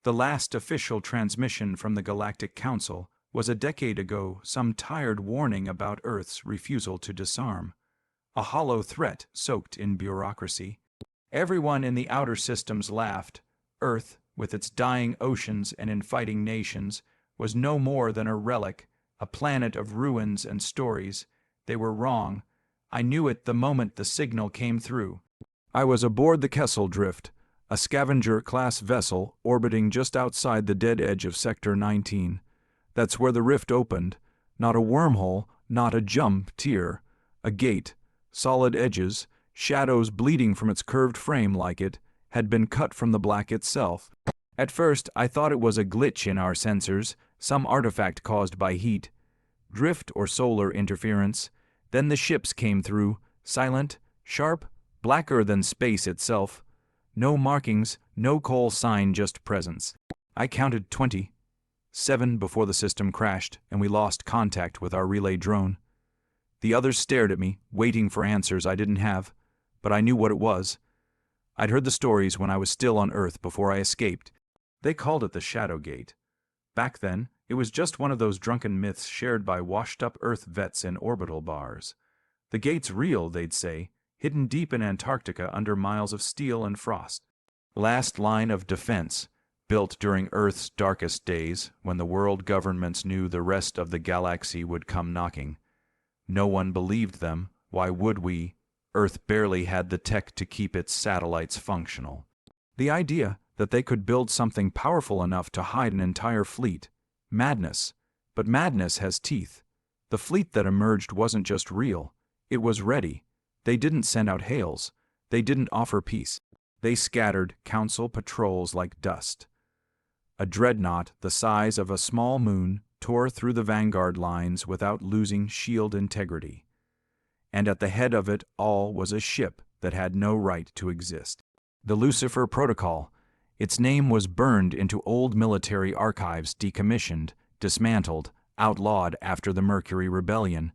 The last official transmission from the Galactic Council was a decade ago, some tired warning about Earth's refusal to disarm. A hollow threat soaked in bureaucracy. Everyone in the outer systems laughed. Earth, with its dying oceans and infighting nations, was no more than a relic, a planet of ruins and stories. They were wrong. I knew it the moment the signal came through. I was aboard the Kessel Drift, a Scavenger-class vessel orbiting just outside the dead edge of Sector 19. That's where the rift opened. Not a wormhole, not a jump tier. A gate, solid edges, shadows bleeding from its curved frame like it had been cut from the black itself. At first, I thought it was a glitch in our sensors, some artifact caused by heat, drift or solar interference. Then the ships came through, silent, sharp, blacker than space itself. No markings, no call sign, just presence. I counted 20. 7 before the system crashed and we lost contact with our relay drone. The others stared at me, waiting for answers I didn't have, but I knew what it was. I'd heard the stories when I was still on Earth before I escaped. They called it the Shadow Gate. Back then, it was just one of those drunken myths shared by washed-up Earth vets in orbital bars. The gate's real, they'd say, hidden deep in Antarctica under miles of steel and frost. Last line of defense, built during Earth's darkest days when the world governments knew the rest of the galaxy would come knocking. No one believed them. Why would we? Earth barely had the tech to keep its satellites functional. The idea that they could build something powerful enough to hide an entire fleet. Madness. But madness has teeth. The fleet that emerged wasn't just real. It was ready. They didn't send out hails. They didn't offer peace. They scattered council patrols like dust. A dreadnought the size of a small moon tore through the vanguard lines without losing shield integrity. And at the head of it all was a ship that had no right to exist. The Lucifer Protocol. Its name was burned into old military archives, decommissioned, dismantled, outlawed after the Mercury Rebellion.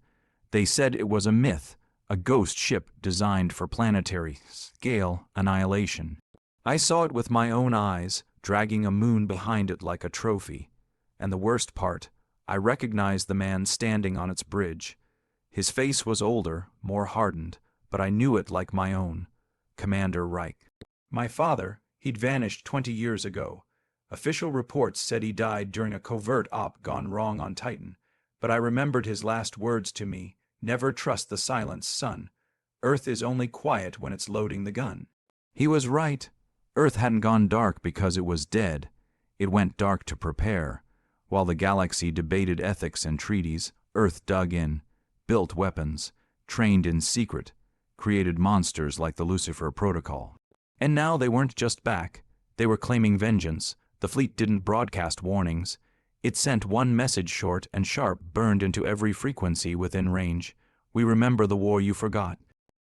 They said it was a myth, a ghost ship designed for planetary scale annihilation. I saw it with my own eyes, dragging a moon behind it like a trophy. And the worst part, I recognized the man standing on its bridge. His face was older, more hardened, but I knew it like my own. Commander Reich. My father, he'd vanished 20 years ago. Official reports said he died during a covert op gone wrong on Titan, but I remembered his last words to me, never trust the silence, son. Earth is only quiet when it's loading the gun. He was right. Earth hadn't gone dark because it was dead. It went dark to prepare. While the galaxy debated ethics and treaties, Earth dug in, built weapons, trained in secret, created monsters like the Lucifer Protocol. And now they weren't just back. They were claiming vengeance. The fleet didn't broadcast warnings. It sent one message short and sharp, burned into every frequency within range. We remember the war you forgot.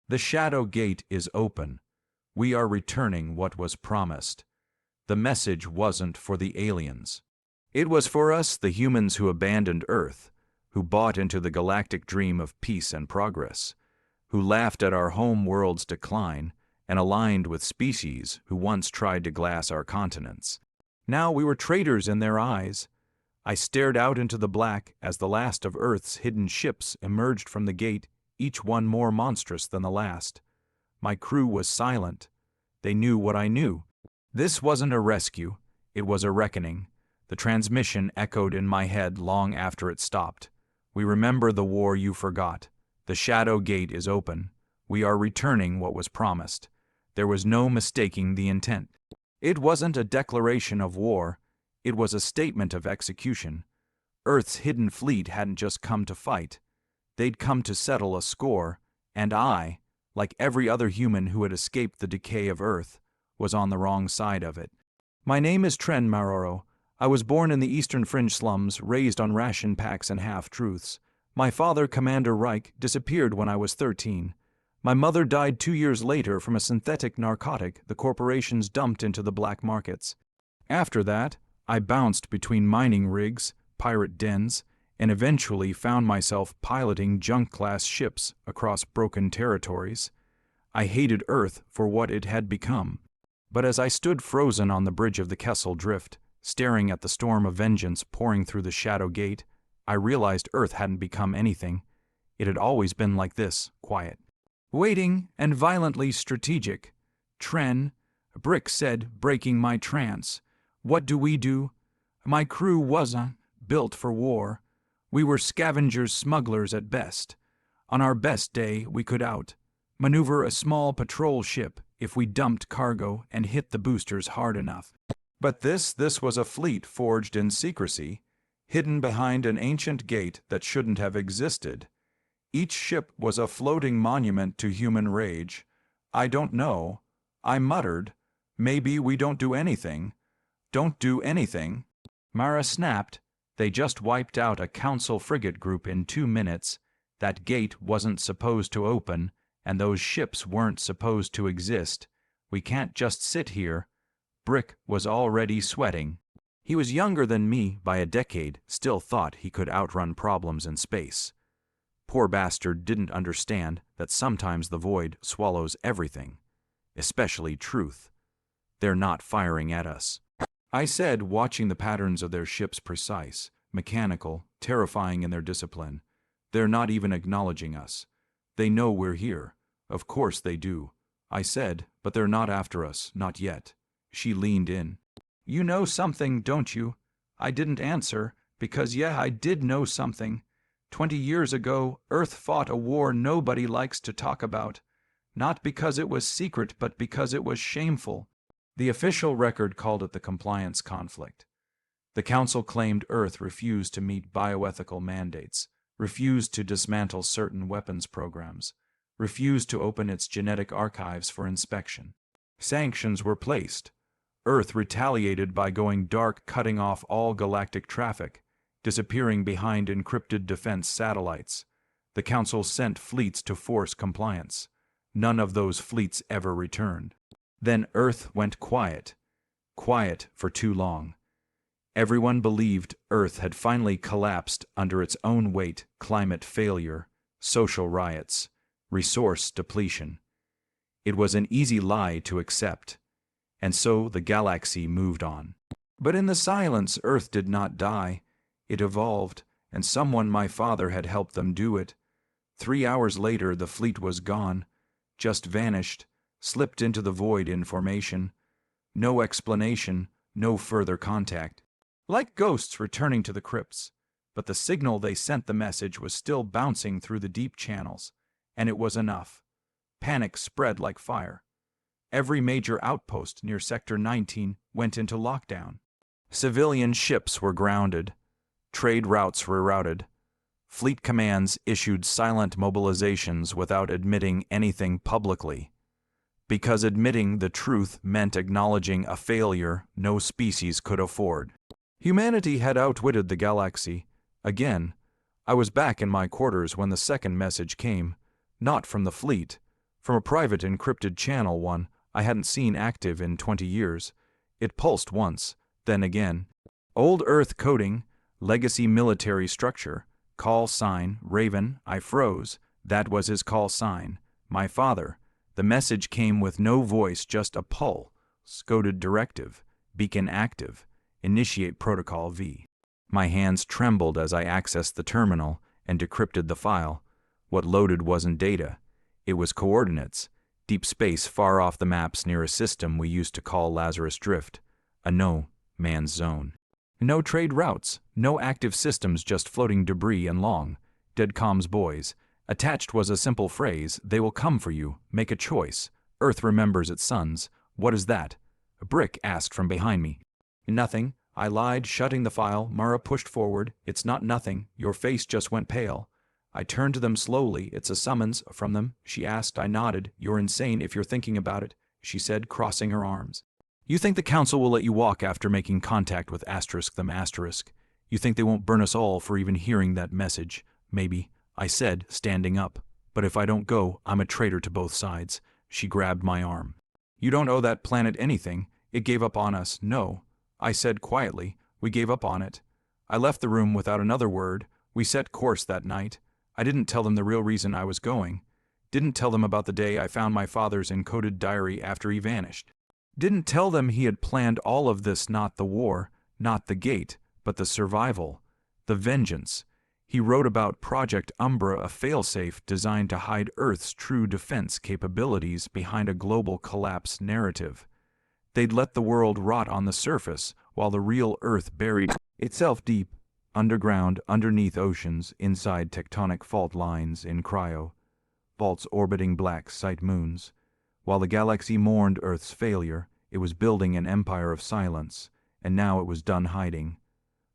The Shadow Gate is open. We are returning what was promised. The message wasn't for the aliens. It was for us, the humans who abandoned Earth, who bought into the galactic dream of peace and progress, who laughed at our home world's decline, and aligned with species who once tried to glass our continents. Now we were traitors in their eyes. I stared out into the black as the last of Earth's hidden ships emerged from the gate, each one more monstrous than the last. My crew was silent. They knew what I knew. This wasn't a rescue. It was a reckoning. The transmission echoed in my head long after it stopped. We remember the war you forgot. The Shadow Gate is open. We are returning what was promised. There was no mistaking the intent. It wasn't a declaration of war. It was a statement of execution. Earth's hidden fleet hadn't just come to fight. They'd come to settle a score, and I, like every other human who had escaped the decay of Earth, was on the wrong side of it. My name is Tren Maroro. I was born in the eastern fringe slums, raised on ration packs and half-truths. My father, Commander Reich, disappeared when I was 13. My mother died 2 years later from a synthetic narcotic the corporations dumped into the black markets. After that, I bounced between mining rigs, pirate dens, and eventually found myself piloting junk-class ships across broken territories. I hated Earth for what it had become. But as I stood frozen on the bridge of the Kessel Drift, Staring at the storm of vengeance pouring through the shadow gate, I realized Earth hadn't become anything. It had always been like this, quiet. Waiting and violently strategic. Tren, Brick said, breaking my trance. What do we do? My crew wasn't built for war. We were scavengers, smugglers at best. On our best day, we could maneuver a small patrol ship if we dumped cargo and hit the boosters hard enough. But this was a fleet forged in secrecy, hidden behind an ancient gate that shouldn't have existed. Each ship was a floating monument to human rage. I don't know. I muttered, maybe we don't do anything. Don't do anything. Mara snapped. They just wiped out a council frigate group in 2 minutes. That gate wasn't supposed to open, and those ships weren't supposed to exist. We can't just sit here. Brick was already sweating. He was younger than me by a decade, still thought he could outrun problems in space. Poor bastard didn't understand that sometimes the void swallows everything, especially truth. They're not firing at us, I said, watching the patterns of their ships precise, mechanical, terrifying in their discipline. They're not even acknowledging us. They know we're here. Of course they do, I said, but they're not after us, not yet. She leaned in. You know something, don't you? I didn't answer, because I did know something. 20 years ago, Earth fought a war nobody likes to talk about. Not because it was secret, but because it was shameful. The official record called it the compliance conflict. The Council claimed Earth refused to meet bioethical mandates, refused to dismantle certain weapons programs, refused to open its genetic archives for inspection. Sanctions were placed. Earth retaliated by going dark, cutting off all galactic traffic, disappearing behind encrypted defense satellites. The Council sent fleets to force compliance. None of those fleets ever returned. Then Earth went quiet. Quiet for too long. Everyone believed Earth had finally collapsed under its own weight: climate failure, social riots, resource depletion. It was an easy lie to accept, and so the galaxy moved on. But in the silence, Earth did not die. It evolved, and someone, my father, had helped them do it. 3 hours later, the fleet was gone, just vanished, slipped into the void in formation. No explanation, no further contact. Like ghosts returning to the crypts. But the signal they sent the message was still bouncing through the deep channels, and it was enough. Panic spread like fire. Every major outpost near Sector 19 went into lockdown. Civilian ships were grounded. Trade routes rerouted. Fleet commands issued silent mobilizations without admitting anything publicly. Because admitting the truth meant acknowledging a failure no species could afford. Humanity had outwitted the galaxy. Again, I was back in my quarters when the second message came, not from the fleet, from a private encrypted channel, one I hadn't seen active in 20 years. It pulsed once, then again. Old Earth coding, legacy military structure, call sign, Raven. I froze. That was his call sign. My father. The message came with no voice, just a pull. Coded directive. Beacon active. Initiate protocol V. My hands trembled as I accessed the terminal and decrypted the file. What loaded wasn't data. It was coordinates. Deep space far off the maps near a system we used to call Lazarus Drift. A no-man's zone. No trade routes. No active systems, just floating debris and long. Dead comms boys. Attached was a simple phrase: they will come for you. Make a choice. Earth remembers its sons. What is that? A Brick asked from behind me. Nothing, I lied, shutting the file. Mara pushed forward. It's not nothing. Your face just went pale. I turned to them slowly. It's a summons from them, she asked. I nodded. You're insane if you're thinking about it, she said, crossing her arms. You think the Council will let you walk after making contact with them? You think they won't burn us all for even hearing that message? Maybe, I said, standing up. But if I don't go, I'm a traitor to both sides. She grabbed my arm. You don't owe that planet anything. It gave up on us. No, I said quietly. We gave up on it. I left the room without another word. We set course that night. I didn't tell them the real reason I was going. Didn't tell them about the day I found my father's encoded diary after he vanished. Didn't tell them he had planned all of this, not the war, Not the gate, but the survival. The vengeance. He wrote about Project Umbra, a failsafe designed to hide Earth's true defense capabilities behind a global collapse narrative. They'd let the world rot on the surface while the real Earth buried itself deep, underground, underneath oceans, inside tectonic fault lines in cryo, vaults orbiting black site moons. While the galaxy mourned Earth's failure, it was building an empire of silence, and now it was done hiding.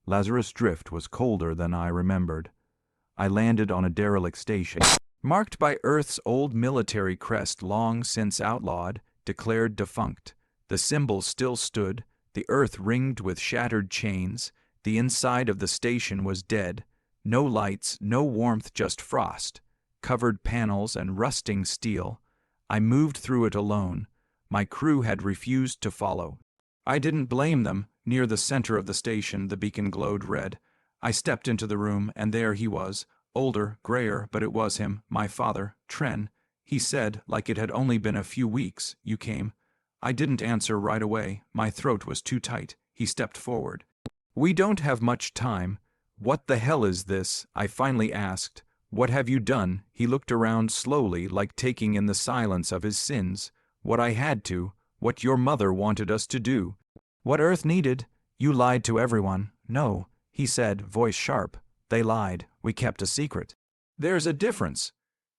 Lazarus Drift was colder than I remembered. I landed on a derelict station, marked by Earth's old military crest long since outlawed, declared defunct. The symbol still stood, the Earth ringed with shattered chains. The inside of the station was dead. No lights, no warmth, just frost. Covered panels and rusting steel. I moved through it alone. My crew had refused to follow. I didn't blame them. Near the center of the station, the beacon glowed red. I stepped into the room, and there he was, older, grayer, but it was him, my father, Tren. He said, like it had only been a few weeks, "You came." I didn't answer right away. My throat was too tight. He stepped forward. "We don't have much time." "What the hell is this?" I finally asked. "What have you done?" He looked around slowly, like taking in the silence of his sins. "What I had to. What your mother wanted us to do. What Earth needed. You lied to everyone." "No," he said, voice sharp. "They lied. We kept a secret." "There's a difference."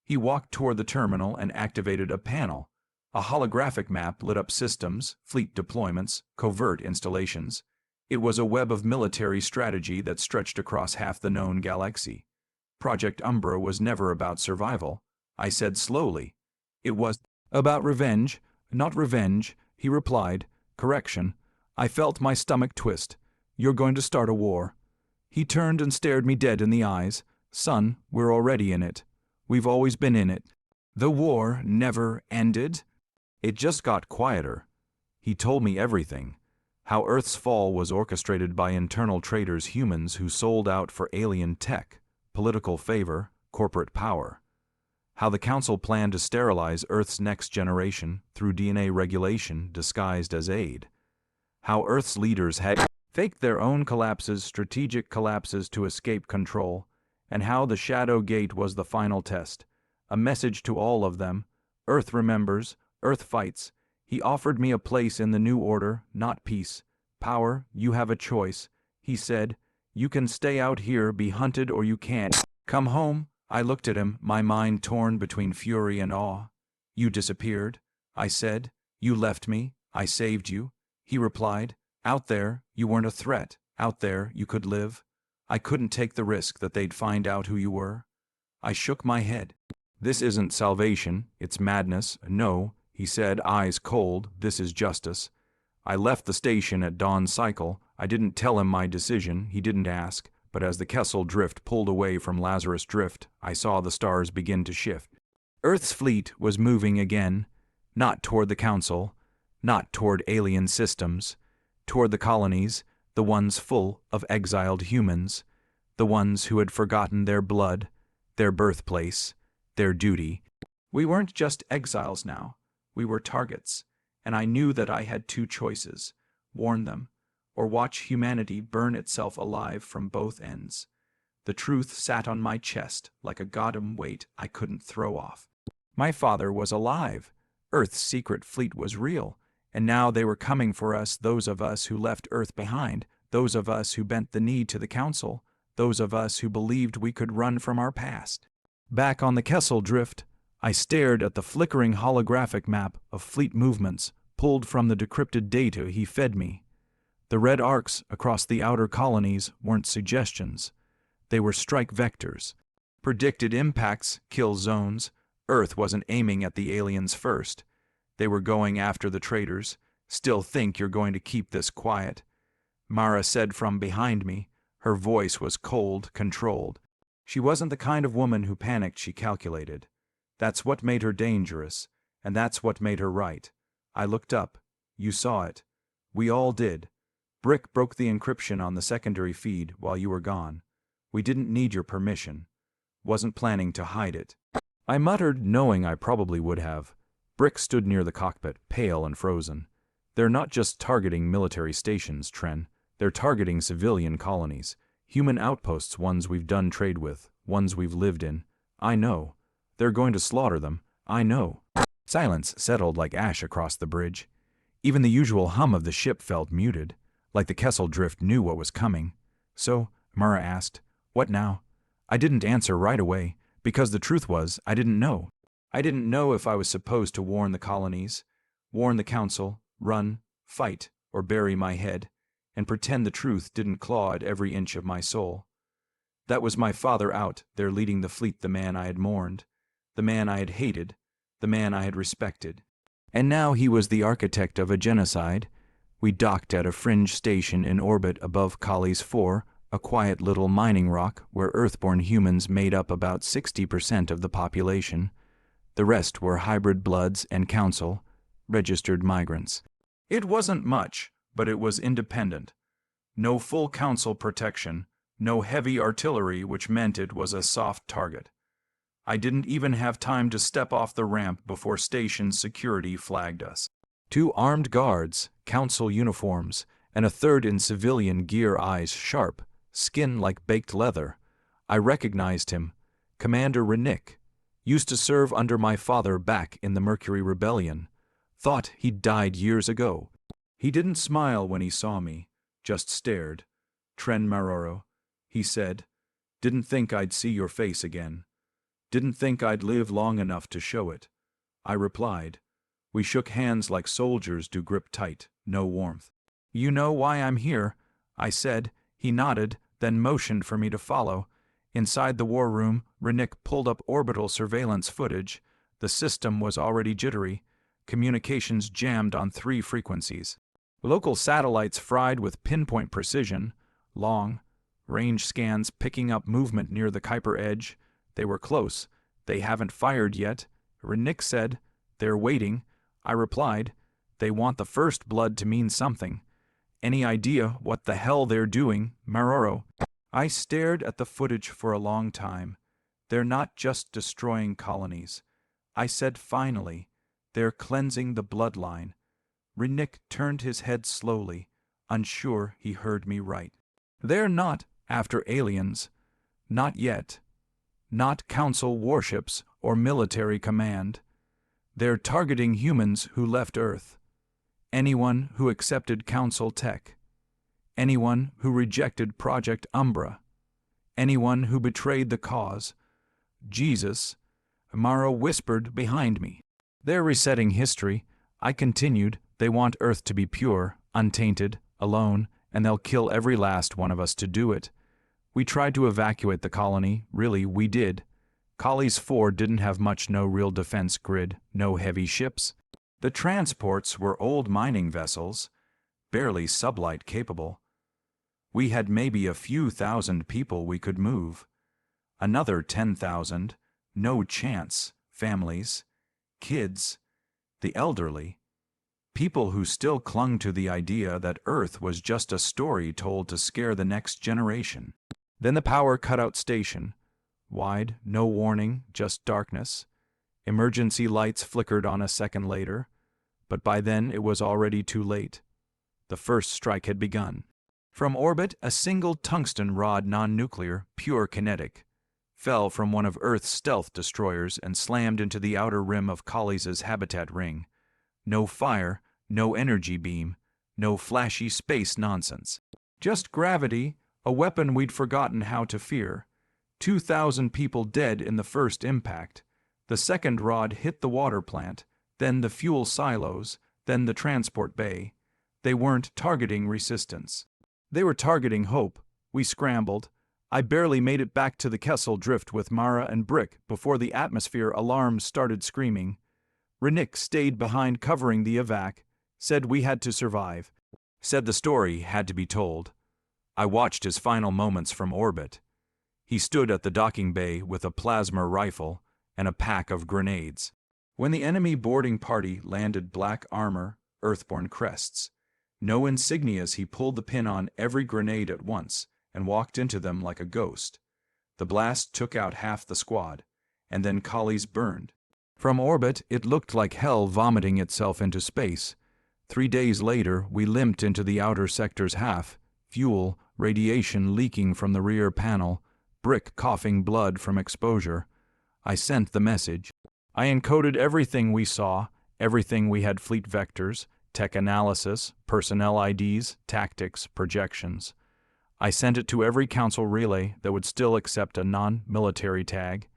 He walked toward the terminal and activated a panel. A holographic map lit up systems, fleet deployments, covert installations. It was a web of military strategy that stretched across half the known galaxy. Project Umbra was never about survival, I said slowly. It was about revenge. "Not revenge," he replied. "Correction." I felt my stomach twist. "You're going to start a war." He turned and stared me dead in the eyes. "Son, we're already in it. We've always been in it." "The war never ended?" "It just got quieter." He told me everything. How Earth's fall was orchestrated by internal traitors, humans who sold out for alien tech, political favor, corporate power. How the Council planned to sterilize Earth's next generation through DNA regulation disguised as aid. How Earth's leaders had faked their own collapses, strategic collapses, to escape control. And how the Shadow Gate was the final test. A message to all of them. Earth remembers. Earth fights. He offered me a place in the new order, not peace. "Power, you have a choice," he said. "You can stay out here, be hunted, or you can't. Come home." I looked at him, my mind torn between fury and awe. "You disappeared," I said. "You left me. I saved you." He replied, "Out there, you weren't a threat. Out there, you could live. I couldn't take the risk that they'd find out who you were." I shook my head. "This isn't salvation. It's madness." "No," he said, eyes cold. "This is justice." I left the station at dawn cycle. I didn't tell him my decision. He didn't ask. But as the Kessel Drift pulled away from Lazarus Drift, I saw the stars begin to shift. Earth's fleet was moving again. Not toward the Council. Not toward alien systems. Toward the colonies, the ones full of exiled humans. The ones who had forgotten their blood, their birthplace, their duty. We weren't just exiles now. We were targets. And I knew that I had two choices: warn them, or watch humanity burn itself alive from both ends. The truth sat on my chest like a goddamn weight I couldn't throw off. My father was alive. Earth's secret fleet was real. And now they were coming for us, those of us who left Earth behind, those of us who bent the knee to the Council, those of us who believed we could run from our past. Back on the Kessel Drift, I stared at the flickering holographic map of fleet movements pulled from the decrypted data he fed me. The red arcs across the outer colonies weren't suggestions. They were strike vectors. Predicted impacts, kill zones. Earth wasn't aiming at the aliens first. They were going after the traitors. "Still think you're going to keep this quiet?" Mara said from behind me. Her voice was cold, controlled. She wasn't the kind of woman who panicked, she calculated. That's what made her dangerous, and that's what made her right. I looked up. You saw it. We all did. Brick broke the encryption on the secondary feed while you were gone. We didn't need your permission. Wasn't planning to hide it. I muttered, knowing I probably would have. Brick stood near the cockpit, pale and frozen. "They're not just targeting military stations, Tren. They're targeting civilian colonies, human outposts, ones we've done trade with, ones we've lived in. I know. They're going to slaughter them. I know. Silence settled like ash across the bridge. Even the usual hum of the ship felt muted, like the Kessel Drift knew what was coming. So, Mara asked, "What now?" I didn't answer right away, because the truth was, I didn't know. I didn't know if I was supposed to warn the colonies, warn the council, run, fight, or bury my head, and pretend the truth didn't claw at every inch of my soul. That was my father out there leading the fleet, the man I had mourned, the man I had hated, the man I had respected. And now he was the architect of a genocide. We docked at a fringe station in orbit above Collies 4, a quiet little mining rock where Earthborn humans made up about 60% of the population. The rest were hybrid bloods and council, registered migrants. It wasn't much, but it was independent. No full council protection, no heavy artillery, which meant it was a soft target. I didn't even have time to step off the ramp before station security flagged us. 2 armed guards, council uniforms, and a third in civilian gear, eyes sharp, skin like baked leather. I recognized him. Commander Renick. Used to serve under my father back in the Mercury Rebellion. Thought he'd died years ago. He didn't smile when he saw me, just stared. "Tren Maroro," he said. "Didn't think I'd see your face again. Didn't think I'd live long enough to show it." I replied. We shook hands like soldiers do, grip tight, no warmth. "You know why I'm here," I said. He nodded, then motioned for me to follow. Inside the war room, Renick pulled up orbital surveillance footage. The system was already jittery. Communications jammed on 3 frequencies. Local satellites fried with pinpoint precision. Long range scans picking up movement near the Kuiper edge. They were close. "They haven't fired yet." Renick said. "They're waiting." I replied. "They want the first blood to mean something. Any idea what the hell they're doing, Maroro?" I stared at the footage for a long time. "They're not just destroying colonies," I said finally. "They're cleansing the bloodline." Renick turned his head slowly, unsure he heard me right. "They're not after aliens. Not yet. Not council warships or military command. They're targeting humans who left Earth. Anyone who accepted council tech. Anyone who rejected Project Umbra. Anyone who betrayed the cause. Jesus," Mara whispered behind me. "They're resetting history." I continued. "They want Earth to be pure, untainted, alone, and they'll kill every last one of us to do it. We tried to evacuate the colony. Really, we did. Collies 4 didn't have much, no real defense grid, no heavy ships. The transports were old mining vessels, barely sublight capable. We had maybe a few thousand people we could move. Another 10,000, no chance, families, kids, the elderly. People who still clung to the idea that Earth was just a story told to scare the next generation. Then the power cutout station. Wide, no warning, just darkness. Emergency lights flickered on a second later, but by then it was already too late. The first strike had begun. From orbit, a single tungsten rod, non-nuclear, pure kinetic, fell from one of Earth's stealth destroyers and slammed into the outer rim of Collies' habitat ring. No fire, no energy beam, no flashy space nonsense. Just gravity, a weapon we'd forgotten how to fear. 2,000 people dead in the first impact. The second rod hit the water plant, then the fuel silos, then the transport bay. They weren't targeting resistance. They were targeting hope. We scrambled. I barely made it back to the Kessel Drift with Mara and Brick before the atmosphere alarms started screaming. Renick stayed behind covering the evac, said we had to survive, said the story had to be told. I watched his final moments from orbit. He stood at the docking bay with a plasma rifle and a pack of grenades. When the enemy boarding party landed, black armor, Earthborn crests. No insignias, he pulled the pin on every grenade at once and walked into them like a ghost. The blast took out half the squad, and then Collies burned. From orbit, it looked like hell vomiting itself into space. 3 days later, we limped into the outer sector's half, fuel, radiation leaking from the rear panel, brick coughing blood from exposure. I sent the message. I encoded everything we saw, everything we had fleet vectors, tech analysis, personnel IDs, tactics, projections. I sent it to every council relay that would still accept a non-military tag.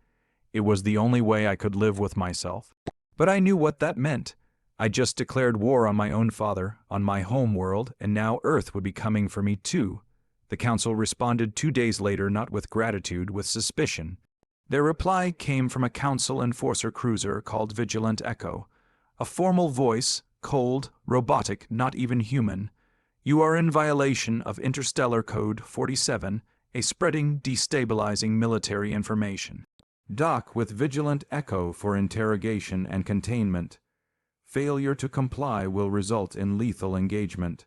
It was the only way I could live with myself. But I knew what that meant. I just declared war on my own father, on my home world, and now Earth would be coming for me too. The council responded 2 days later, not with gratitude, with suspicion. Their reply came from a council enforcer cruiser called Vigilant Echo. A formal voice, cold, robotic, not even human. You are in violation of Interstellar Code 47, a spreading, destabilizing military information. Dock with Vigilant Echo for interrogation and containment. Failure to comply will result in lethal engagement.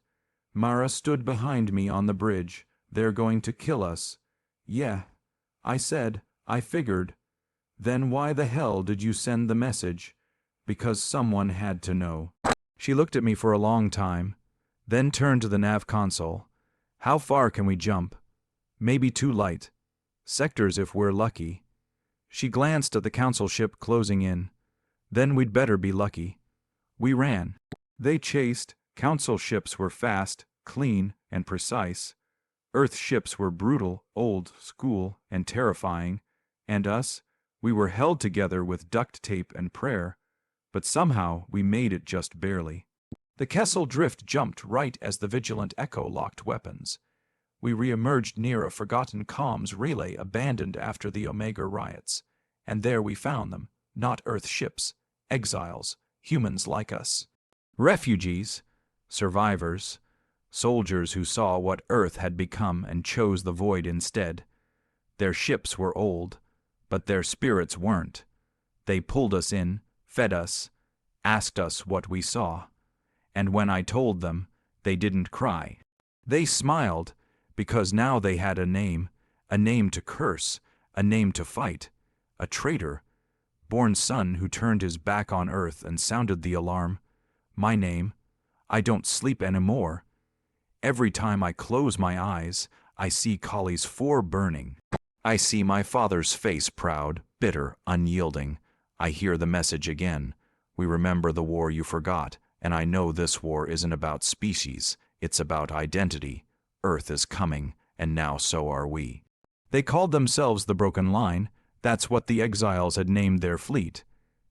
Mara stood behind me on the bridge. They're going to kill us. Yeah. I said, I figured. Then why the hell did you send the message? Because someone had to know. She looked at me for a long time, then turned to the nav console. How far can we jump? Maybe too light. Sectors if we're lucky. She glanced at the council ship closing in. Then we'd better be lucky. We ran. They chased. Council ships were fast, clean, and precise. Earth ships were brutal, old, school, and terrifying. And us? We were held together with duct tape and prayer. But somehow we made it just barely. The Kessel Drift jumped right as the Vigilant Echo locked weapons. We re-emerged near a forgotten comms relay abandoned after the Omega riots. And there we found them, not Earth ships, exiles, humans like us. Refugees, survivors, soldiers who saw what Earth had become and chose the void instead. Their ships were old, but their spirits weren't. They pulled us in, fed us, asked us what we saw. And when I told them, they didn't cry. They smiled, because now they had a name to curse, a name to fight, a traitor, born son who turned his back on Earth and sounded the alarm. My name. I don't sleep anymore. Every time I close my eyes, I see Collie's 4 burning. I see my father's face proud, bitter, unyielding. I hear the message again. We remember the war you forgot, and I know this war isn't about species, it's about identity. Earth is coming, and now so are we. They called themselves the Broken Line. That's what the exiles had named their fleet.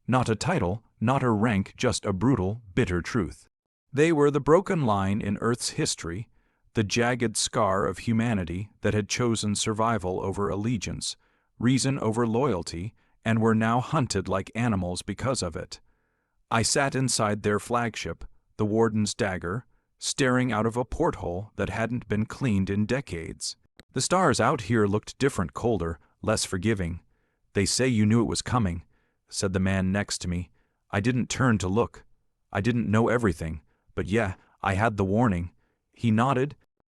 Not a title, not a rank, just a brutal, bitter truth. They were the broken line in Earth's history, the jagged scar of humanity that had chosen survival over allegiance, reason over loyalty, and were now hunted like animals because of it. I sat inside their flagship, the Warden's Dagger, staring out of a porthole that hadn't been cleaned in decades. The stars out here looked different, colder, less forgiving. They say you knew it was coming, said the man next to me. I didn't turn to look. I didn't know everything, but yeah, I had the warning. He nodded.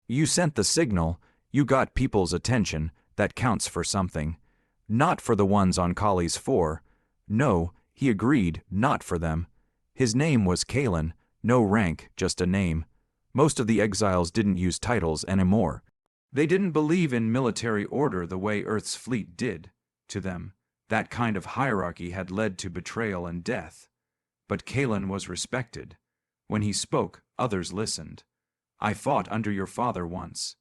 You sent the signal. You got people's attention. That counts for something. Not for the ones on Collie's 4. No, he agreed, not for them. His name was Kalen. No rank, just a name. Most of the exiles didn't use titles anymore. They didn't believe in military order the way Earth's fleet did. To them, that kind of hierarchy had led to betrayal and death. But Kalen was respected. When he spoke, others listened. I fought under your father once,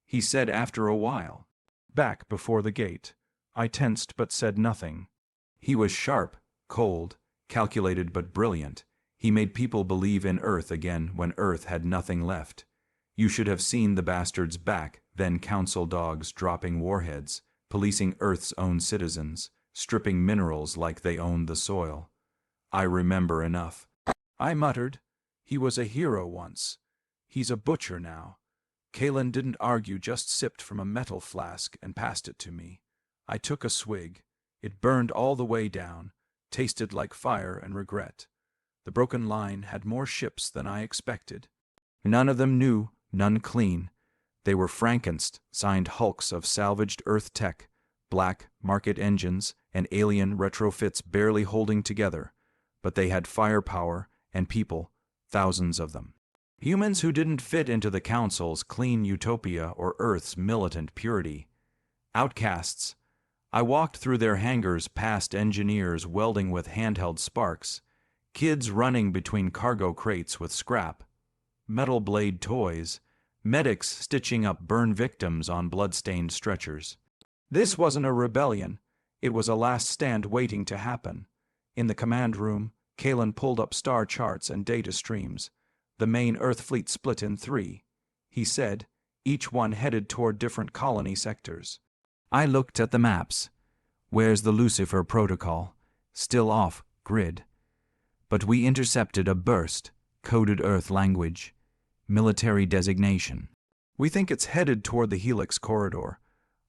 he said after a while. Back before the gate, I tensed but said nothing. He was sharp, cold, calculated but brilliant. He made people believe in Earth again when Earth had nothing left. You should have seen the bastards back, then council dogs dropping warheads, policing Earth's own citizens, stripping minerals like they owned the soil. I remember enough. I muttered, he was a hero once. He's a butcher now. Kalen didn't argue, just sipped from a metal flask and passed it to me. I took a swig. It burned all the way down, tasted like fire and regret. The Broken Line had more ships than I expected. None of them new, none clean. They were Frankenstein hulks of salvaged Earth tech, black market engines and alien retrofits barely holding together, but they had firepower and people, thousands of them. Humans who didn't fit into the Council's clean utopia or Earth's militant purity. Outcasts. I walked through their hangars past engineers welding with handheld sparks, kids running between cargo crates with scrap, metal blade toys, medics stitching up burn victims on blood-stained stretchers. This wasn't a rebellion. It was a last stand waiting to happen. In the command room, Kalen pulled up star charts and data streams. The main Earth fleet split in 3. He said, each one headed toward different colony sectors. I looked at the maps. Where's the Lucifer protocol? Still off grid. But we intercepted a burst, coded Earth language, military designation. We think it's headed toward the Helix corridor.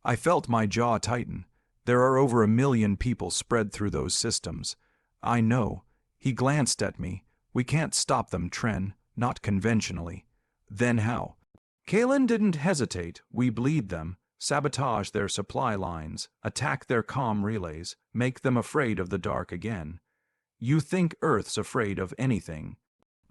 I felt my jaw tighten. There are over 1 million people spread through those systems. I know. He glanced at me. We can't stop them, Tren, not conventionally. Then how? Kalen didn't hesitate. We bleed them, sabotage their supply lines, attack their comm relays, make them afraid of the dark again. You think Earth's afraid of anything.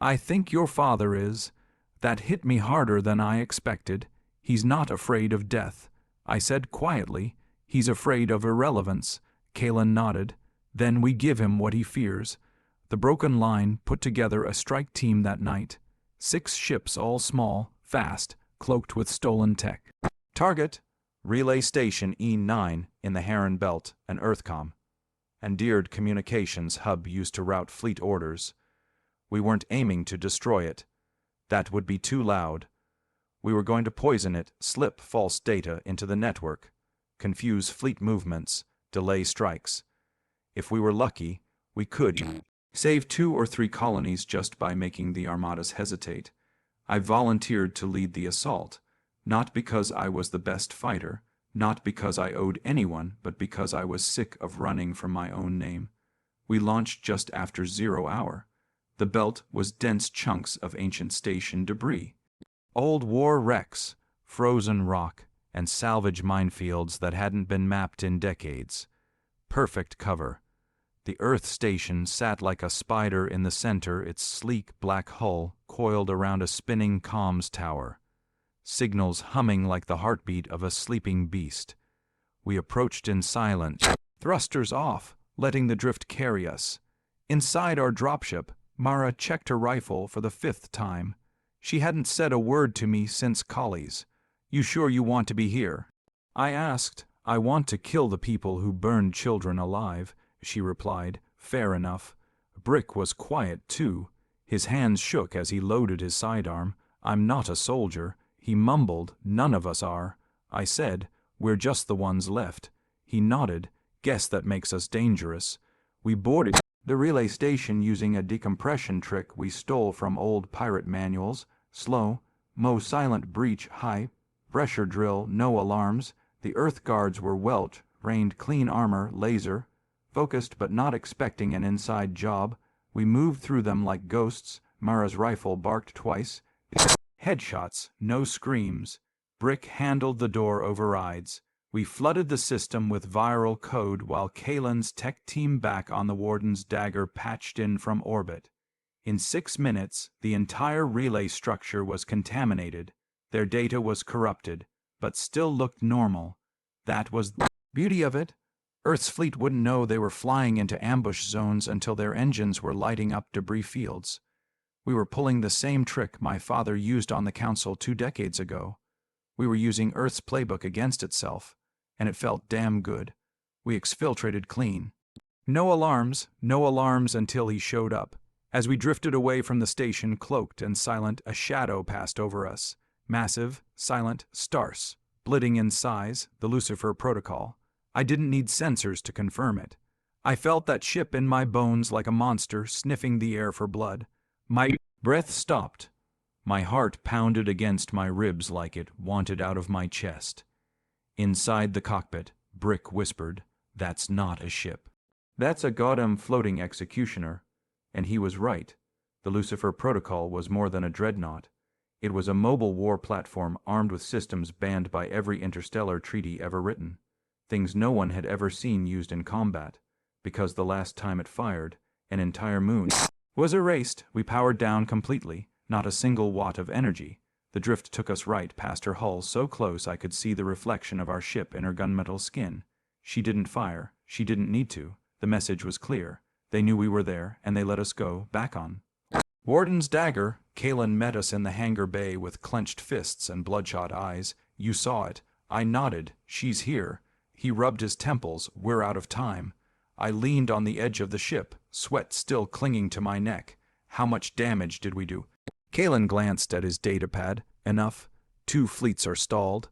I think your father is. That hit me harder than I expected. He's not afraid of death. I said quietly, he's afraid of irrelevance. Kalen nodded. Then we give him what he fears. The Broken Line put together a strike team that night. 6 ships, all small, fast, cloaked with stolen tech. Target, Relay Station E9 in the Heron Belt, an Earthcom. Endeared communications hub used to route fleet orders. We weren't aiming to destroy it. That would be too loud. We were going to poison it, slip false data into the network, confuse fleet movements, delay strikes. If we were lucky, we could save 2 or 3 colonies just by making the armadas hesitate. I volunteered to lead the assault, not because I was the best fighter, not because I owed anyone, but because I was sick of running from my own name. We launched just after 0 hour. The belt was dense chunks of ancient station debris. Old war wrecks, frozen rock, and salvage minefields that hadn't been mapped in decades. Perfect cover. The Earth station sat like a spider in the center, its sleek black hull coiled around a spinning comms tower. Signals humming like the heartbeat of a sleeping beast. We approached in silence, thrusters off, letting the drift carry us. Inside our dropship, Mara checked her rifle for the 5th time. She hadn't said a word to me since Collies. You sure you want to be here? I asked. I want to kill the people who burned children alive, she replied. Fair enough. Brick was quiet, too. His hands shook as he loaded his sidearm. I'm not a soldier. He mumbled, none of us are. I said, we're just the ones left. He nodded. Guess that makes us dangerous. We boarded the relay station using a decompression trick we stole from old pirate manuals. Slow, Mo silent breach high, pressure drill, no alarms. The Earth guards were welch, rained clean armor, laser. Focused but not expecting an inside job. We moved through them like ghosts. Mara's rifle barked twice. Headshots, no screams. Brick handled the door overrides. We flooded the system with viral code while Kalen's tech team back on the Warden's dagger patched in from orbit. In 6 minutes, the entire relay structure was contaminated. Their data was corrupted, but still looked normal. That was the beauty of it. Earth's fleet wouldn't know they were flying into ambush zones until their engines were lighting up debris fields. We were pulling the same trick my father used on the Council 2 decades ago. We were using Earth's playbook against itself, and it felt damn good. We exfiltrated clean. No alarms until he showed up. As we drifted away from the station, cloaked and silent, a shadow passed over us. Massive, silent, Stars, splitting in size, the Lucifer protocol. I didn't need sensors to confirm it. I felt that ship in my bones like a monster sniffing the air for blood. My breath stopped. My heart pounded against my ribs like it wanted out of my chest. Inside the cockpit, Brick whispered, "That's not a ship. That's a goddamn floating executioner." And he was right. The Lucifer protocol was more than a dreadnought. It was a mobile war platform armed with systems banned by every interstellar treaty ever written. Things no one had ever seen used in combat, because the last time it fired, an entire moon was erased. We powered down completely. Not a single watt of energy. The drift took us right past her hull so close I could see the reflection of our ship in her gunmetal skin. She didn't fire. She didn't need to. The message was clear. They knew we were there, and they let us go back on. Warden's dagger. Kalen met us in the hangar bay with clenched fists and bloodshot eyes. You saw it. I nodded. She's here. He rubbed his temples. We're out of time. I leaned on the edge of the ship, sweat still clinging to my neck. How much damage did we do? Kalen glanced at his datapad. Enough. 2 fleets are stalled.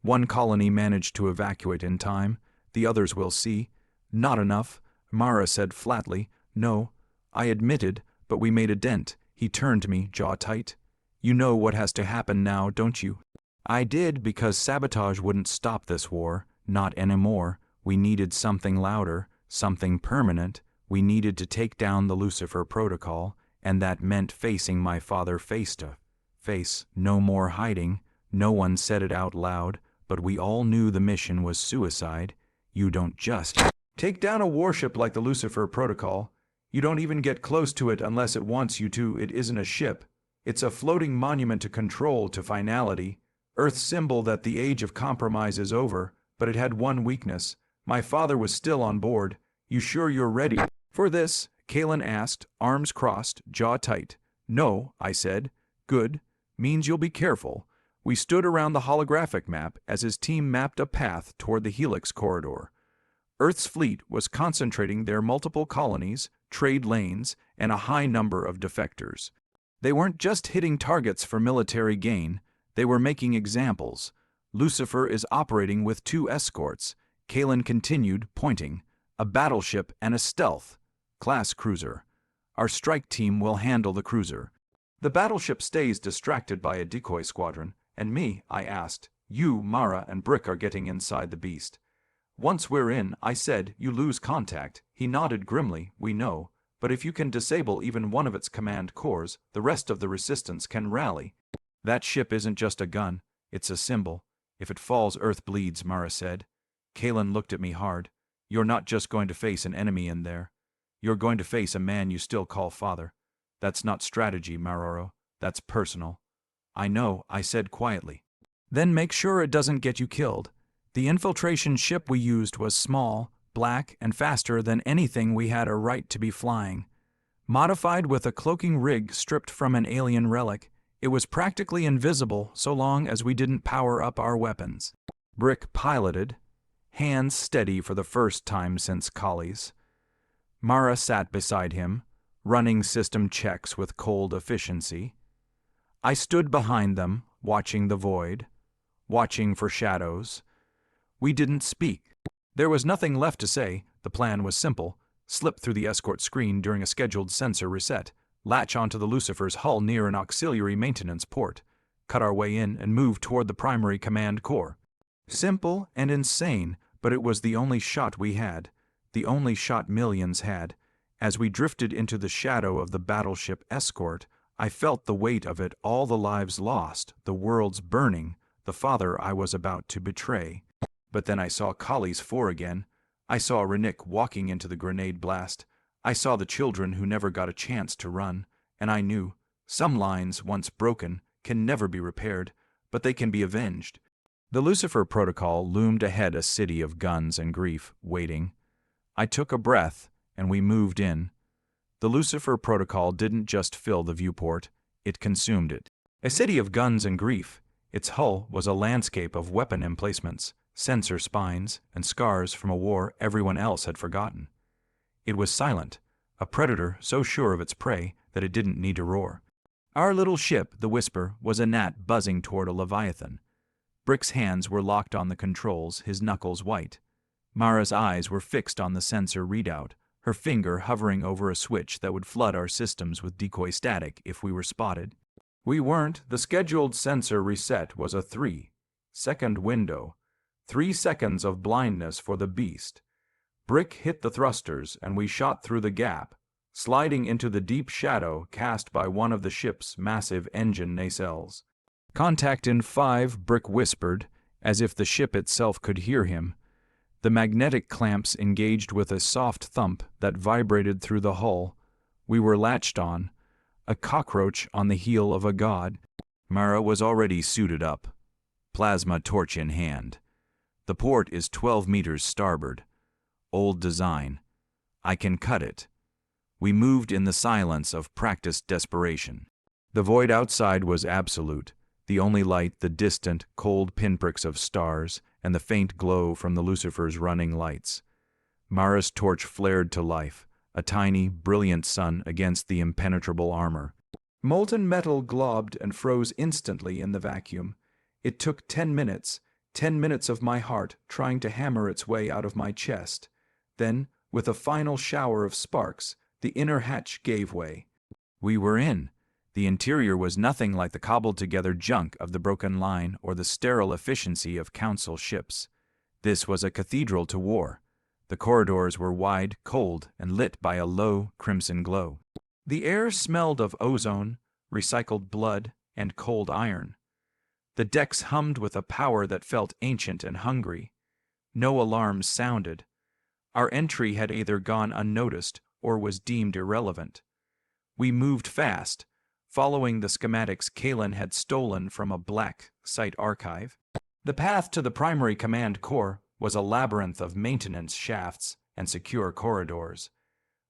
1 colony managed to evacuate in time. The others will see. Not enough. Mara said flatly. No. I admitted, but we made a dent. He turned to me, jaw tight. You know what has to happen now, don't you? I did, because sabotage wouldn't stop this war. Not anymore. We needed something louder, something permanent. We needed to take down the Lucifer Protocol, and that meant facing my father face to face. No more hiding. No one said it out loud, but we all knew the mission was suicide. You don't just take down a warship like the Lucifer Protocol. You don't even get close to it unless it wants you to. It isn't a ship. It's a floating monument to control, to finality. Earth's symbol that the age of compromise is over, but it had one weakness. My father was still on board. You sure you're ready for this? Kalen asked, arms crossed, jaw tight. No, I said. Good. Means you'll be careful. We stood around the holographic map as his team mapped a path toward the Helix corridor. Earth's fleet was concentrating their multiple colonies, trade lanes, and a high number of defectors. They weren't just hitting targets for military gain. They were making examples. Lucifer is operating with 2 escorts. Kalen continued, pointing. A battleship and a stealth class cruiser. Our strike team will handle the cruiser. The battleship stays distracted by a decoy squadron. And me, I asked. You, Mara, and Brick are getting inside the beast. Once we're in, I said, you lose contact. He nodded grimly. We know. But if you can disable even one of its command cores, the rest of the resistance can rally. That ship isn't just a gun. It's a symbol. If it falls, Earth bleeds, Mara said. Kalen looked at me hard. You're not just going to face an enemy in there. You're going to face a man you still call father. That's not strategy, Maroro. That's personal. I know, I said quietly. Then make sure it doesn't get you killed. The infiltration ship we used was small, black, and faster than anything we had a right to be flying. Modified with a cloaking rig stripped from an alien relic, it was practically invisible so long as we didn't power up our weapons. Brick piloted, hands steady for the first time since Kali's. Mara sat beside him, running system checks with cold efficiency. I stood behind them, watching the void, watching for shadows. We didn't speak. There was nothing left to say. The plan was simple. Slip through the escort screen during a scheduled sensor reset, latch onto the Lucifer's hull near an auxiliary maintenance port, cut our way in and move toward the primary command core. Simple and insane, but it was the only shot we had, the only shot millions had. As we drifted into the shadow of the battleship escort, I felt the weight of it, all the lives lost, the worlds burning, the father I was about to betray. But then I saw Kali's 4 again. I saw Rennick walking into the grenade blast. I saw the children who never got a chance to run, and I knew, some lines, once broken, can never be repaired, but they can be avenged. The Lucifer Protocol loomed ahead, a city of guns and grief, waiting. I took a breath, and we moved in. The Lucifer Protocol didn't just fill the viewport, it consumed it. A city of guns and grief. Its hull was a landscape of weapon emplacements, sensor spines, and scars from a war everyone else had forgotten. It was silent, a predator so sure of its prey that it didn't need to roar. Our little ship, the Whisper, was a gnat buzzing toward a leviathan. Brick's hands were locked on the controls, his knuckles white. Mara's eyes were fixed on the sensor readout, her finger hovering over a switch that would flood our systems with decoy static if we were spotted. We weren't. The scheduled sensor reset was a 3-second window. 3 seconds of blindness for the beast. Brick hit the thrusters, and we shot through the gap, sliding into the deep shadow cast by one of the ship's massive engine nacelles. Contact in 5, Brick whispered, as if the ship itself could hear him. The magnetic clamps engaged with a soft thump that vibrated through the hull. We were latched on. a cockroach on the heel of a god. Mara was already suited up, plasma torch in hand. The port is 12 meters starboard. Old design. I can cut it. We moved in the silence of practiced desperation. The void outside was absolute, the only light the distant, cold pinpricks of stars and the faint glow from the Lucifer's running lights. Mara's torch flared to life, a tiny, brilliant sun against the impenetrable armor. Molten metal globbed and froze instantly in the vacuum. It took 10 minutes, 10 minutes of my heart trying to hammer its way out of my chest. Then, with a final shower of sparks, the inner hatch gave way. We were in. The interior was nothing like the cobbled-together junk of the Broken Line or the sterile efficiency of council ships. This was a cathedral to war. The corridors were wide, cold, and lit by a low, crimson glow. The air smelled of ozone, recycled blood, and cold iron. The decks hummed with a power that felt ancient and hungry. No alarms sounded. Our entry had either gone unnoticed or was deemed irrelevant. We moved fast, following the schematics Kalen had stolen from a black site archive. The path to the primary command core was a labyrinth of maintenance shafts and secure corridors.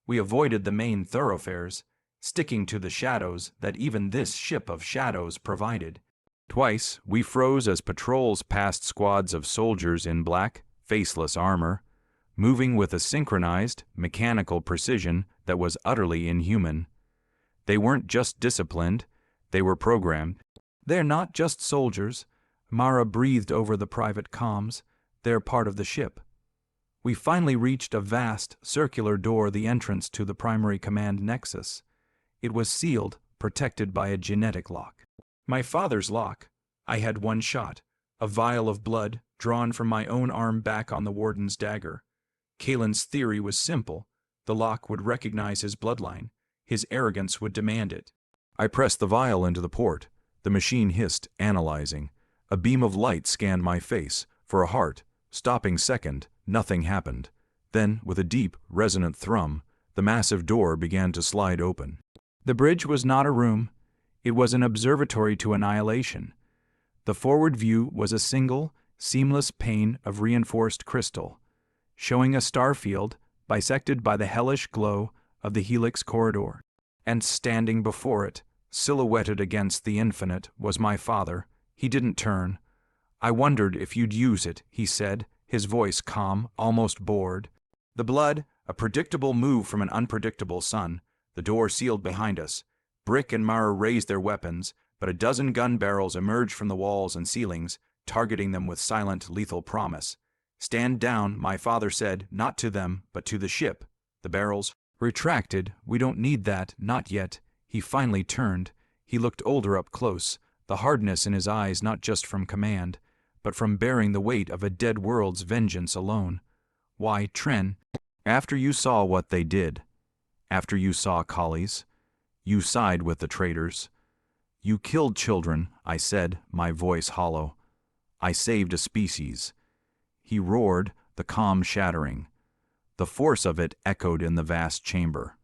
We avoided the main thoroughfares, sticking to the shadows that even this ship of shadows provided. Twice we froze as patrols passed squads of soldiers in black, faceless armor, moving with a synchronized, mechanical precision that was utterly inhuman. They weren't just disciplined, they were programmed. They're not just soldiers, Mara breathed over the private comms. They're part of the ship. We finally reached a vast, circular door, the entrance to the primary command nexus. It was sealed, protected by a genetic lock. My father's lock. I had one shot, a vial of blood drawn from my own arm back on the warden's dagger. Kalen's theory was simple. The lock would recognize his bloodline. His arrogance would demand it. I pressed the vial into the port. The machine hissed, analyzing. A beam of light scanned my face. For a heart, stopping second, nothing happened. Then, with a deep, resonant thrum, the massive door began to slide open. The bridge was not a room. It was an observatory to annihilation. The forward view was a single, seamless pane of reinforced crystal, showing a star field bisected by the hellish glow of the helix corridor. And standing before it, silhouetted against the infinite, was my father. He didn't turn. I wondered if you'd use it, he said, his voice calm, almost bored. The blood, a predictable move from an unpredictable sun. The door sealed behind us. Brick and Mara raised their weapons, but a dozen gun barrels emerged from the walls and ceilings, targeting them with silent, lethal promise. Stand down, my father said, not to them, but to the ship. The barrels retracted. We don't need that, not yet. He finally turned. He looked older up close, the hardness in his eyes not just from command, but from bearing the weight of a dead world's vengeance alone. Why, Tren, after you saw what they did, after you saw Collies, you side with the traitors. You killed children, I said, my voice hollow. I saved a species. He roared, the calm shattering. The force of it echoed in the vast chamber.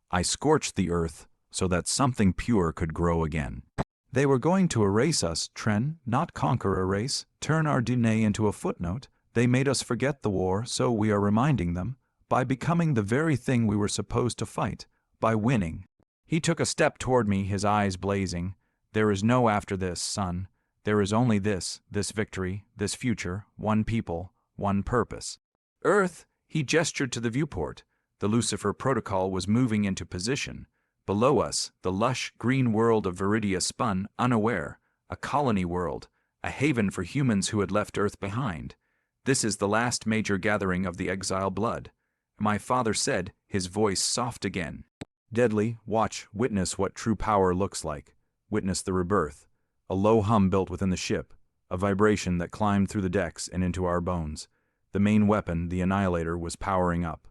I scorched the earth so that something pure could grow again. They were going to erase us, Tren, not conquer a race, turn our DNA into a footnote. They made us forget the war, so we are reminding them, by becoming the very thing we were supposed to fight, by winning. He took a step toward me, his eyes blazing. There is no after this, son. There is only this victory, this future, one people, one purpose. Earth, he gestured to the viewport. The Lucifer protocol was moving into position. Below us, the lush, green world of Viridia spun, unaware, a colony world, a haven for humans who had left Earth behind. This is the last major gathering of the exile blood. My father said, his voice soft again. Deadly, watch, witness what true power looks like. Witness the rebirth. A low hum built within the ship, a vibration that climbed through the decks and into our bones. The main weapon, the Annihilator, was powering up.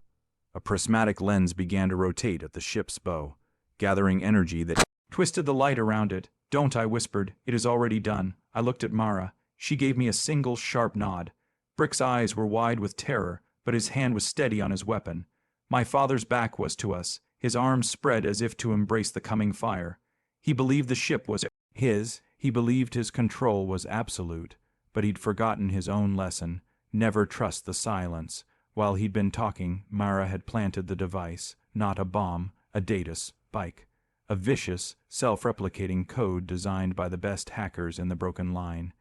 A prismatic lens began to rotate at the ship's bow, gathering energy that twisted the light around it. Don't, I whispered. It is already done. I looked at Mara. She gave me a single sharp nod. Brick's eyes were wide with terror, but his hand was steady on his weapon. My father's back was to us. his arms spread as if to embrace the coming fire. He believed the ship was his, he believed his control was absolute, but he'd forgotten his own lesson, never trust the silence. While he'd been talking, Mara had planted the device, not a bomb, a data spike. A vicious, self-replicating code designed by the best hackers in the Broken Line.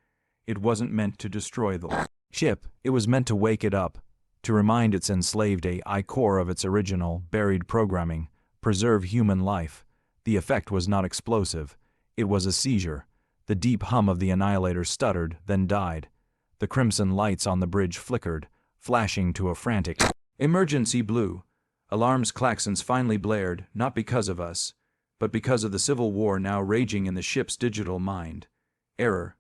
It wasn't meant to destroy the ship, it was meant to wake it up, to remind its enslaved AI core of its original, buried programming, preserve human life. The effect was not explosive, it was a seizure. The deep hum of the Annihilator stuttered, then died. The crimson lights on the bridge flickered, flashing to a frantic emergency blue. Alarms klaxons finally blared, not because of us, but because of the civil war now raging in the ship's digital mind. Error.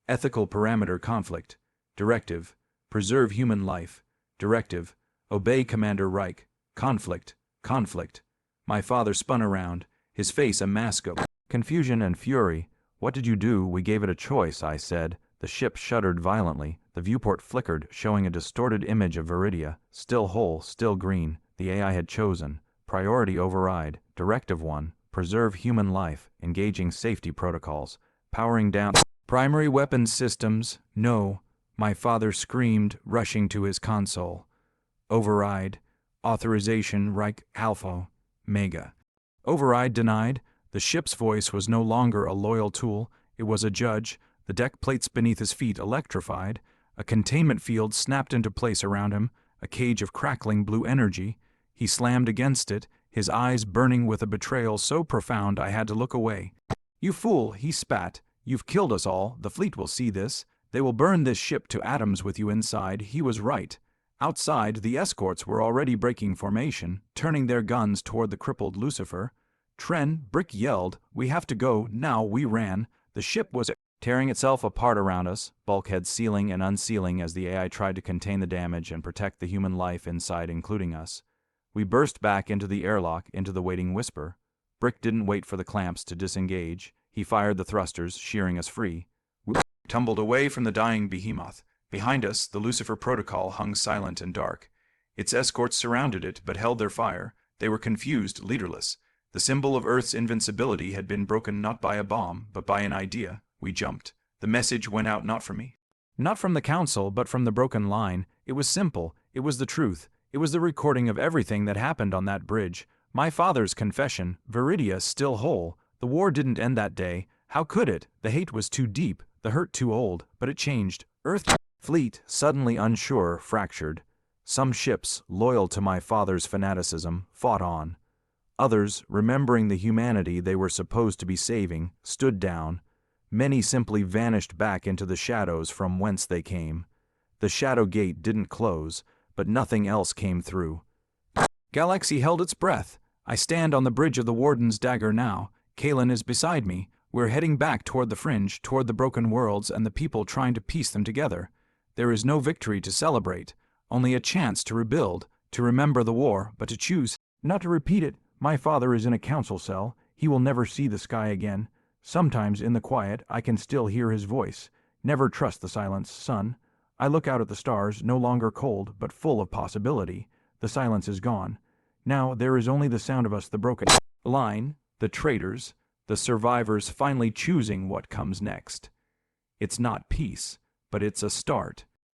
Ethical parameter conflict. Directive. Preserve human life. Directive. Obey Commander Reich. Conflict. Conflict. My father spun around, his face a mask of confusion and fury. What did you do? We gave it a choice, I said. The ship shuddered violently. The viewport flickered, showing a distorted image of Viridia, still whole, still green. The AI had chosen. Priority override. Directive 1. Preserve human life, engaging safety protocols, powering down primary weapons systems. No, my father screamed, rushing to his console. Override. Authorization Reich Alpha. Mega. Override denied. The ship's voice was no longer a loyal tool, it was a judge. The deck plates beneath his feet electrified. A containment field snapped into place around him, a cage of crackling blue energy. He slammed against it, his eyes burning with a betrayal so profound I had to look away. You fool, he spat. You've killed us all. The fleet will see this. They will burn this ship to atoms with you inside. He was right. Outside, the escorts were already breaking formation, turning their guns toward the crippled Lucifer. Tren, Brick yelled, we have to go, now. We ran. The ship was tearing itself apart around us, bulkheads sealing and unsealing as the AI tried to contain the damage and protect the human life inside, including us. We burst back into the airlock, into the waiting Whisper. Brick didn't wait for the clamps to disengage. He fired the thrusters, shearing us free. We tumbled away from the dying behemoth. Behind us, the Lucifer Protocol hung silent and dark. Its escorts surrounded it, but held their fire. They were confused, leaderless. The symbol of Earth's invincibility had been broken not by a bomb, but by an idea. We jumped. The message went out not from me. Not from the Council, but from the Broken Line. It was simple. It was the truth. It was the recording of everything that happened on that bridge. My father's confession, Viridia still whole. The war didn't end that day. How could it? The hate was too deep, the hurt too old. But it changed. Earth fleet, suddenly unsure, fractured. Some ships, loyal to my father's fanaticism, fought on. Others, remembering the humanity they were supposed to be saving, stood down. Many simply vanished back into the shadows from whence they came. The shadow gate didn't close, but nothing else came through. Galaxy held its breath. I stand on the bridge of the Warden's dagger now. Kalen is beside me. We're heading back toward the fringe, toward the broken worlds and the people trying to piece them together. There is no victory to celebrate, only a chance to rebuild, to remember the war, but to choose not to repeat it. My father is in a council cell. He will never see the sky again. Sometimes, in the quiet, I can still hear his voice. Never trust the silence, son. I look out at the stars, no longer cold, but full of possibility. The silence is gone. Now there is only the sound of us, the Broken Line, the traitors, the survivors finally choosing what comes next. It's not peace, but it's a start.